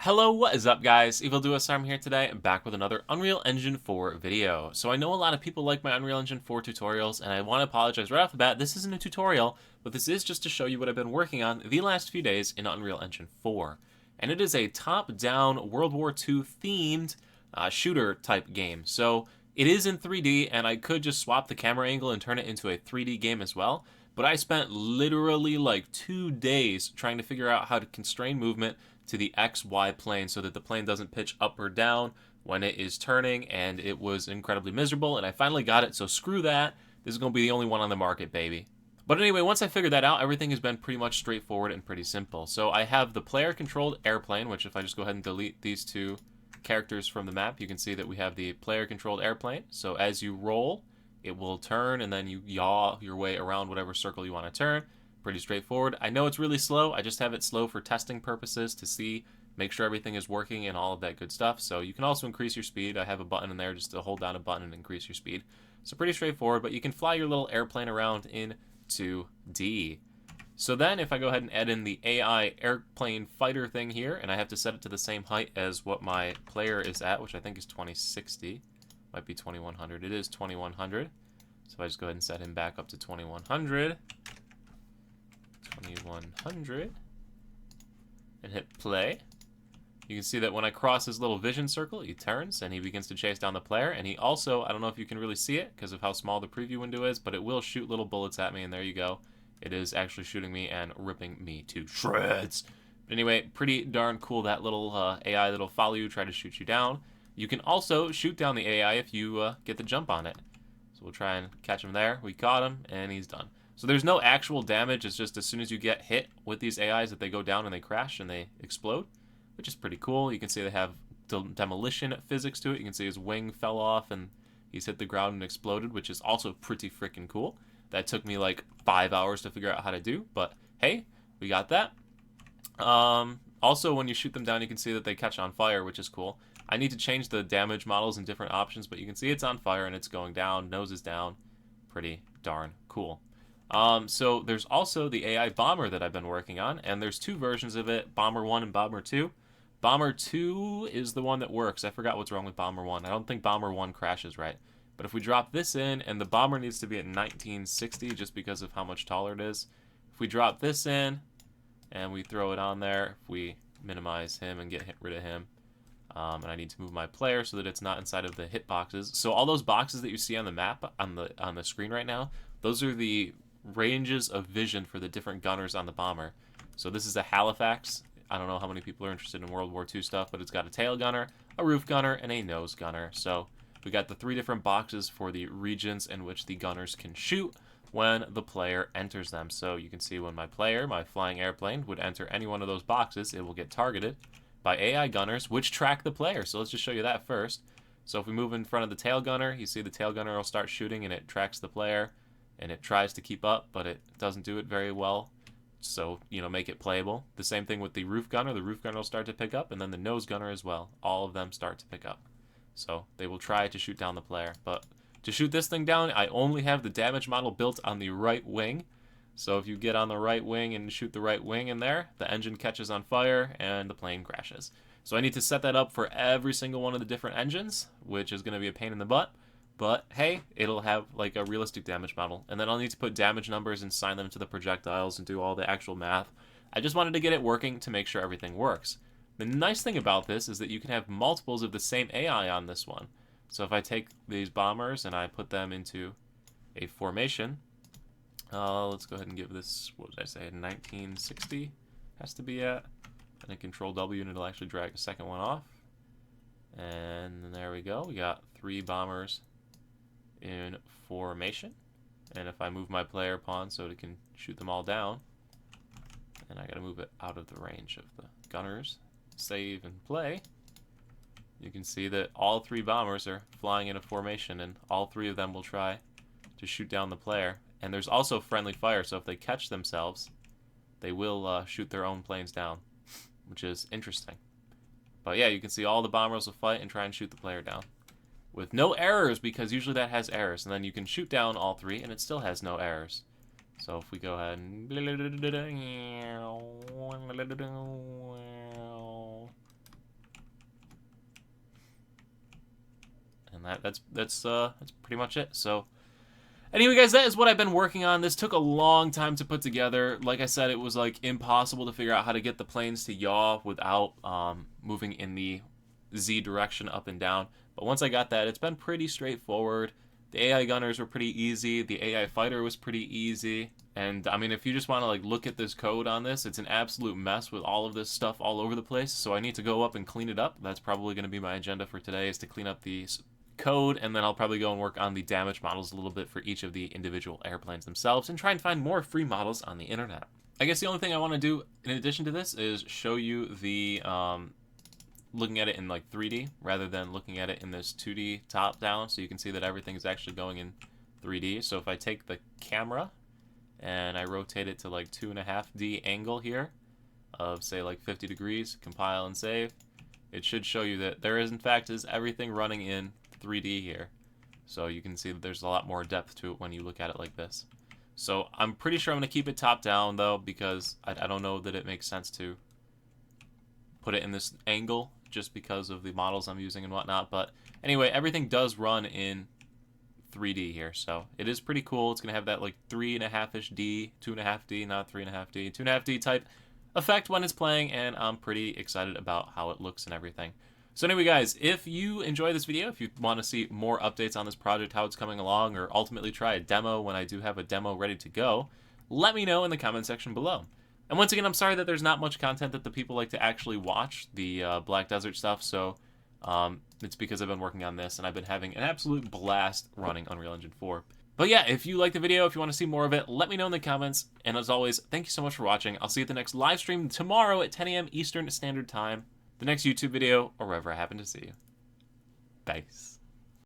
Hello, what is up guys? EvilDuoSarm here today, back with another Unreal Engine 4 video. So I know a lot of people like my Unreal Engine 4 tutorials, and I want to apologize right off the bat, this isn't a tutorial, but this is just to show you what I've been working on the last few days in Unreal Engine 4. And it is a top-down World War II themed shooter type game. So it is in 3D, and I could just swap the camera angle and turn it into a 3D game as well. But I spent literally like 2 days trying to figure out how to constrain movement to the XY plane so that the plane doesn't pitch up or down when it is turning, and it was incredibly miserable, and I finally got it, so screw that. This is going to be the only one on the market, baby. But anyway, once I figured that out, everything has been pretty much straightforward and pretty simple. So I have the player-controlled airplane, which if I just go ahead and delete these two characters from the map, you can see that we have the player-controlled airplane. So as you roll, it will turn, and then you yaw your way around whatever circle you want to turn. Pretty straightforward. I know it's really slow. I just have it slow for testing purposes to see, make sure everything is working and all of that good stuff. So you can also increase your speed. I have a button in there just to hold down a button and increase your speed. So pretty straightforward, but you can fly your little airplane around in 2D. So then if I go ahead and add in the AI airplane fighter thing here, and I have to set it to the same height as what my player is at, which I think is 2060. Might be 2100. It is 2100. So if I just go ahead and set him back up to 2100. 2100 and hit play. You can see that when I cross his little vision circle, he turns and he begins to chase down the player. And he also, I don't know if you can really see it because of how small the preview window is, but it will shoot little bullets at me, and there you go. It is actually shooting me and ripping me to shreds. But anyway, pretty darn cool, that little AI that'll follow you, try to shoot you down. You can also shoot down the AI if you get the jump on it. So we'll try and catch him there. We caught him, and he's done. So there's no actual damage, it's just as soon as you get hit with these AIs that they go down and they crash and they explode, which is pretty cool. You can see they have demolition physics to it. You can see his wing fell off and he's hit the ground and exploded, which is also pretty freaking cool. That took me like 5 hours to figure out how to do, but hey, we got that. Also, when you shoot them down, you can see that they catch on fire, which is cool. I need to change the damage models and different options, but you can see it's on fire and it's going down, nose is down. Pretty darn cool. So there's also the AI Bomber that I've been working on, and there's two versions of it, Bomber 1 and Bomber 2. Bomber 2 is the one that works. I forgot what's wrong with Bomber 1. I don't think Bomber 1 crashes right. But if we drop this in, and the Bomber needs to be at 1960 just because of how much taller it is. If we drop this in, and we throw it on there, if we minimize him and get rid of him, and I need to move my player so that it's not inside of the hit boxes. So all those boxes that you see on the map, on the screen right now, those are the ranges of vision for the different gunners on the bomber. So this is a Halifax. I don't know how many people are interested in World War II stuff, but it's got a tail gunner, a roof gunner, and a nose gunner. So we got the 3 different boxes for the regions in which the gunners can shoot when the player enters them. So you can see when my player, my flying airplane, would enter any one of those boxes, it will get targeted by AI gunners, which track the player. So let's just show you that first. So if we move in front of the tail gunner, you see the tail gunner will start shooting and it tracks the player. And it tries to keep up, but it doesn't do it very well. So, make it playable. The same thing with the roof gunner. The roof gunner will start to pick up, and then the nose gunner as well. All of them start to pick up. So they will try to shoot down the player. But to shoot this thing down, I only have the damage model built on the right wing. So if you get on the right wing and shoot the right wing in there, the engine catches on fire and the plane crashes. So I need to set that up for every single one of the different engines, which is going to be a pain in the butt. But hey, it'll have like a realistic damage model. And then I'll need to put damage numbers and assign them to the projectiles and do all the actual math. I just wanted to get it working to make sure everything works. The nice thing about this is that you can have multiples of the same AI on this one. So if I take these bombers and I put them into a formation, let's go ahead and give this, what did I say, 1960 has to be at. And then Control W and it'll actually drag a second one off. And there we go. We got 3 bombers in formation, and if I move my player pawn so it can shoot them all down, and I gotta move it out of the range of the gunners, save and play, you can see that all 3 bombers are flying in a formation, and all 3 of them will try to shoot down the player. And there's also friendly fire, so if they catch themselves, they will shoot their own planes down, which is interesting. But yeah, you can see all the bombers will fight and try and shoot the player down. With no errors, because usually that has errors. And then you can shoot down all 3, and it still has no errors. So if we go ahead and that's pretty much it. So anyway, guys, that is what I've been working on. This took a long time to put together. Like I said, it was like impossible to figure out how to get the planes to yaw without moving in the Z direction up and down. But once I got that, it's been pretty straightforward. The AI gunners were pretty easy. The AI fighter was pretty easy. And I mean, if you just want to like look at this code on this, it's an absolute mess with all of this stuff all over the place. So I need to go up and clean it up. That's probably going to be my agenda for today, is to clean up the code, and then I'll probably go and work on the damage models a little bit for each of the individual airplanes themselves and try and find more free models on the internet. I guess the only thing I want to do in addition to this is show you the looking at it in like 3D rather than looking at it in this 2D top down, so you can see that everything is actually going in 3D. So if I take the camera and I rotate it to like 2.5D angle here of say like 50 degrees, compile and save, it should show you that there is in fact is everything running in 3D here. So you can see that there's a lot more depth to it when you look at it like this. So I'm pretty sure I'm going to keep it top down though, because I don't know that it makes sense to put it in this angle just because of the models I'm using and whatnot. But anyway, everything does run in 3D here, so it is pretty cool. It's going to have that like 3.5-ish D, 2.5D, not 3.5D, 2.5D type effect when it's playing, and I'm pretty excited about how it looks and everything. So anyway, guys, if you enjoy this video, if you want to see more updates on this project, how it's coming along, or ultimately try a demo when I do have a demo ready to go, let me know in the comment section below. And once again, I'm sorry that there's not much content that the people like to actually watch, the Black Desert stuff, so it's because I've been working on this, and I've been having an absolute blast running Unreal Engine 4. But yeah, if you like the video, if you want to see more of it, let me know in the comments. And as always, thank you so much for watching. I'll see you at the next live stream tomorrow at 10 a.m. Eastern Standard Time, the next YouTube video, or wherever I happen to see you. Peace.